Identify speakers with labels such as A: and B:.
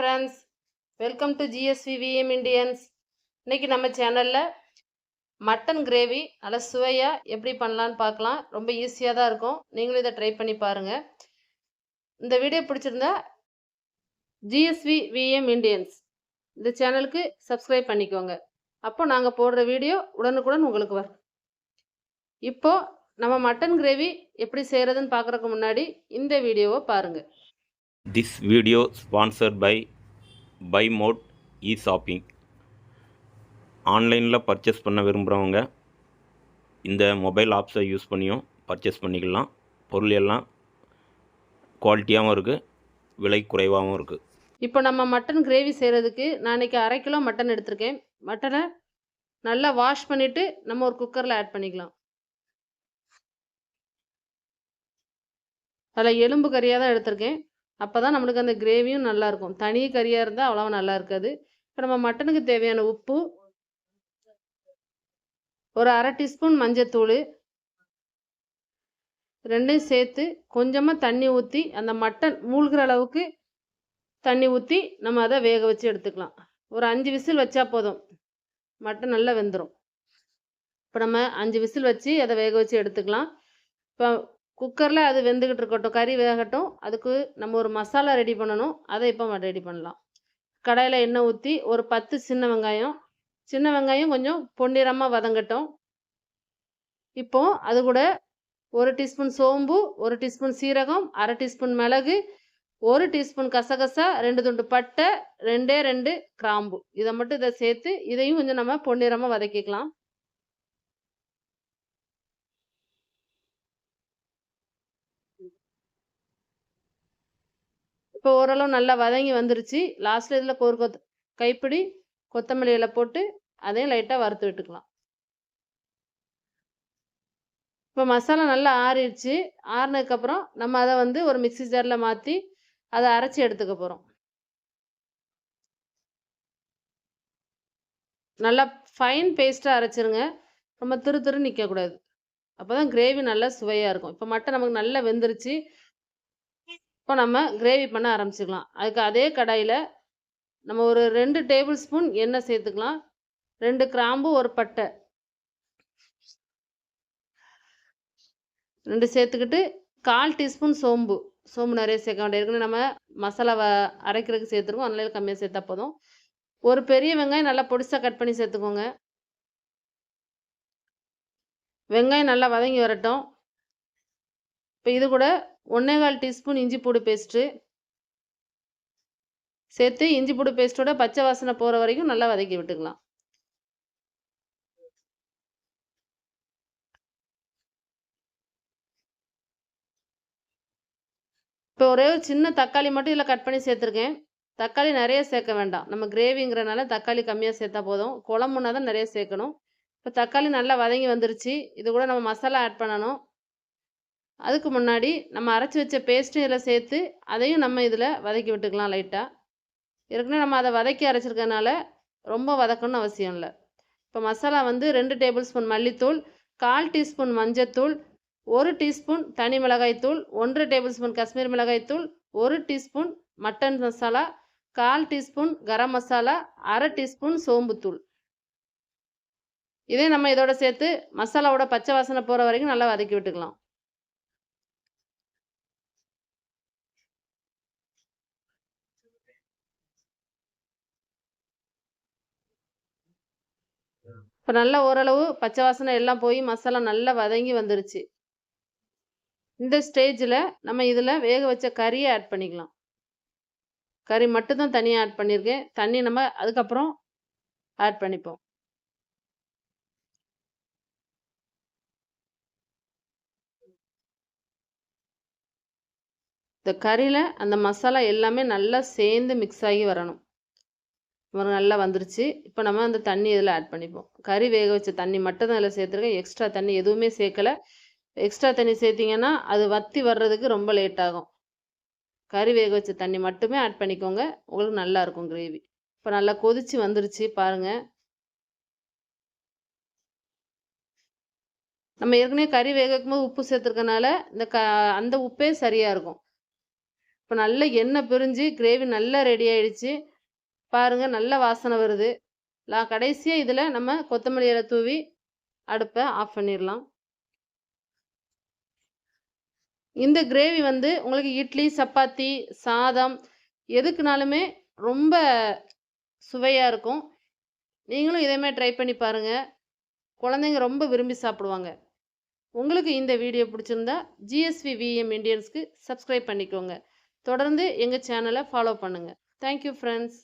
A: Friends, welcome to GSVVM Indians. இன்னைக்கு நம்ம சேனலில் மட்டன் கிரேவி நல்லா சுவையாக எப்படி பண்ணலான்னு பார்க்கலாம். ரொம்ப ஈஸியாக தான் இருக்கும். நீங்களும் இதை ட்ரை பண்ணி பாருங்கள். இந்த வீடியோ பிடிச்சிருந்தா GSVVM இண்டியன்ஸ் இந்த சேனலுக்கு சப்ஸ்கிரைப் பண்ணிக்கோங்க. அப்போ நாங்கள் போடுற வீடியோ உடனுக்குடன் உங்களுக்கு வரும். இப்போது நம்ம மட்டன் கிரேவி எப்படி செய்கிறதுன்னு பார்க்குறதுக்கு முன்னாடி இந்த வீடியோவை பாருங்கள்.
B: This video sponsored by Buy Mode e-shopping. ஆன்லைனில் பர்ச்சேஸ் பண்ண விரும்புகிறவங்க இந்த மொபைல் ஆப்ஸை யூஸ் பண்ணியும் பர்ச்சேஸ் பண்ணிக்கலாம். பொருள் எல்லாம் குவாலிட்டியாகவும் இருக்குது, விலை குறைவாகவும் இருக்குது.
A: இப்போ நம்ம மட்டன் கிரேவி செய்கிறதுக்கு நான் இன்றைக்கி 1/2 கிலோ மட்டன் எடுத்திருக்கேன். மட்டனை நல்லா வாஷ் பண்ணிவிட்டு நம்ம ஒரு குக்கரில் ஆட் பண்ணிக்கலாம். அதில் எலும்பு கறியாக தான் எடுத்திருக்கேன். அப்போ தான் நம்மளுக்கு அந்த கிரேவியும் நல்லாயிருக்கும். தனி கறியாக இருந்தால் அவ்வளோவா நல்லா இருக்காது. இப்போ நம்ம மட்டனுக்கு தேவையான உப்பு, ஒரு 1/2 டீஸ்பூன் மஞ்சத்தூள், ரெண்டையும் சேர்த்து கொஞ்சமாக தண்ணி ஊற்றி அந்த மட்டன் மூழ்கிற அளவுக்கு தண்ணி ஊற்றி நம்ம அதை வேக வச்சு எடுத்துக்கலாம். ஒரு 5 விசில் வச்சா போதும், மட்டன் நல்லா வெந்துடும். இப்போ நம்ம 5 விசில் வச்சு அதை வேக வச்சு எடுத்துக்கலாம். இப்போ குக்கரில் அது வெந்துக்கிட்டு இருக்கட்டும், கறி வேகட்டும். அதுக்கு நம்ம ஒரு மசாலா ரெடி பண்ணணும். அதை இப்போ ரெடி பண்ணலாம். கடாயில் எண்ணெய் ஊற்றி ஒரு 10 சின்ன வெங்காயம் கொஞ்சம் பொன்னிறமாக வதங்கட்டும். இப்போ அது கூட 1 டீஸ்பூன் சோம்பு, 1 டீஸ்பூன் சீரகம், 1/2 டீஸ்பூன் மிளகு, 1 டீஸ்பூன் கசகசா, 2 துண்டு பட்டை, 2 கிராம்பு, இதை மட்டும் இதை சேர்த்து இதையும் கொஞ்சம் நம்ம பொன்னிறமாக வதக்கிக்கலாம். இப்போ ஓரளவு நல்லா வதங்கி வந்துருச்சு. லாஸ்ட்டில் இதில் ஒரு கைப்பிடி கொத்தமல்லி இலை போட்டு அதையும் லைட்டாக வறுத்து விட்டுக்கலாம். இப்போ மசாலா நல்லா ஆறிடுச்சு. ஆறினதுக்கப்புறம் நம்ம அதை ஒரு மிக்ஸி ஜாரில் மாற்றி அதை அரைச்சி எடுத்துக்க போகிறோம். நல்லா ஃபைன் பேஸ்ட்டாக அரைச்சிருங்க. ரொம்ப திரு நிற்கக்கூடாது. அப்போ தான் கிரேவி நல்லா சுவையாக இருக்கும். இப்போ மட்டன் நமக்கு நல்லா வெந்துருச்சு. இப்போ நம்ம கிரேவி பண்ண ஆரம்பிச்சுக்கலாம். அதுக்கு அதே கடாயில் நம்ம ஒரு 2 டேபிள் ஸ்பூன் எண்ணெய் சேர்த்துக்கலாம். 2 கிராம்பு, ஒரு பட்டை 2 சேர்த்துக்கிட்டு 1/4 டீஸ்பூன் சோம்பு நிறைய சேர்க்க வேண்டிய இருக்குன்னு நம்ம மசாலா அரைக்கிறதுக்கு சேர்த்துருக்கோம். அதனால கம்மியாக சேர்த்தா போதும். ஒரு பெரிய வெங்காயம் நல்லா பொடிசாக கட் பண்ணி சேர்த்துக்கோங்க. வெங்காயம் நல்லா வதங்கி வரட்டும். இப்போ இது கூட 1/4 டீஸ்பூன் இஞ்சி பூடு பேஸ்ட்டு சேர்த்து இஞ்சி பூடு பேஸ்ட்டோட பச்சை வாசனை போகிற வரைக்கும் நல்லா வதக்கி விட்டுக்கலாம். இப்போ ஒரே ஒரு சின்ன தக்காளி மட்டும் இதில் கட் பண்ணி சேர்த்துருக்கேன். தக்காளி நிறைய சேர்க்க வேண்டாம். நம்ம கிரேவிங்கிறனால தக்காளி கம்மியாக சேர்த்தா போதும். குழம்புனா தான் நிறைய சேர்க்கணும். இப்போ தக்காளி நல்லா வதங்கி வந்துருச்சு. இது கூட நம்ம மசாலா ஆட் பண்ணணும். அதுக்கு முன்னாடி நம்ம அரைச்சி வச்ச பேஸ்ட்டும் இதில் சேர்த்து அதையும் நம்ம இதில் வதக்கி விட்டுக்கலாம் லைட்டாக. ஏற்கனவே நம்ம அதை வதக்கி அரைச்சிருக்கனால ரொம்ப வதக்கணும்னு அவசியம் இல்லை. இப்போ மசாலா 2 டேபிள் ஸ்பூன் மல்லித்தூள், 1/4 டீஸ்பூன் மஞ்சத்தூள், 1 டீஸ்பூன் தனி மிளகாய்த்தூள், 1 டேபிள் ஸ்பூன் காஷ்மீர் மிளகாய்த்தூள், 1 teaspoon mutton masala, 1/4 teaspoon garam masala, 1/2 teaspoon சோம்புத்தூள். இதே நம்ம இதோட சேர்த்து மசாலாவோட பச்சை வாசனை போகிற வரைக்கும் நல்லா வதக்கி விட்டுக்கலாம். இப்போ நல்லா ஓரளவு பச்சை வாசனை எல்லாம் போய் மசாலா நல்லா வதங்கி வந்துருச்சு. இந்த ஸ்டேஜில் நம்ம இதில் வேக வச்ச கறியை ஆட் பண்ணிக்கலாம். கறி மட்டும்தான் தனியாக ஆட் பண்ணியிருக்கேன். தண்ணி நம்ம அதுக்கப்புறம் ஆட் பண்ணிப்போம். இந்த கறியில் அந்த மசாலா எல்லாமே நல்லா சேர்ந்து மிக்ஸ் ஆகி வரணும். நல்லா வந்துருச்சு. இப்போ நம்ம அந்த தண்ணி இதில் ஆட் பண்ணிப்போம். கறி வேக வச்ச தண்ணி மட்டும் தான் இதில் சேர்த்துருக்கேன். எக்ஸ்ட்ரா தண்ணி எதுவுமே சேர்க்கலை. எக்ஸ்ட்ரா தண்ணி சேர்த்திங்கன்னா அது வற்றி வர்றதுக்கு ரொம்ப லேட் ஆகும். கறி வேக வச்ச தண்ணி மட்டுமே ஆட் பண்ணிக்கோங்க. உங்களுக்கு நல்லாயிருக்கும் கிரேவி. இப்போ நல்லா கொதிச்சு வந்துருச்சு பாருங்கள். நம்ம ஏற்கனவே கறி வேக வைக்கும்போது உப்பு சேர்த்துருக்கனால அந்த உப்பே சரியாக இருக்கும். இப்போ நல்ல எண்ணெய் பிரிஞ்சு கிரேவி நல்லா ரெடி ஆயிடுச்சு. பாருங்க நல்ல வாசனை வருது. கடைசியாக இதில் நம்ம கொத்தமல்லி இலை தூவி அடுப்பை ஆஃப் பண்ணிடலாம். இந்த கிரேவி வந்து உங்களுக்கு இட்லி, சப்பாத்தி, சாதம் எதுக்குனாலுமே ரொம்ப சுவையாக இருக்கும். நீங்களும் இதேமாதிரி ட்ரை பண்ணி பாருங்கள். குழந்தைங்க ரொம்ப விரும்பி சாப்பிடுவாங்க. உங்களுக்கு இந்த வீடியோ பிடிச்சிருந்தா GSV VM இண்டியன்ஸ்க்கு சப்ஸ்கிரைப் பண்ணிக்கோங்க. தொடர்ந்து எங்கள் சேனலை ஃபாலோ பண்ணுங்கள். Thank you friends.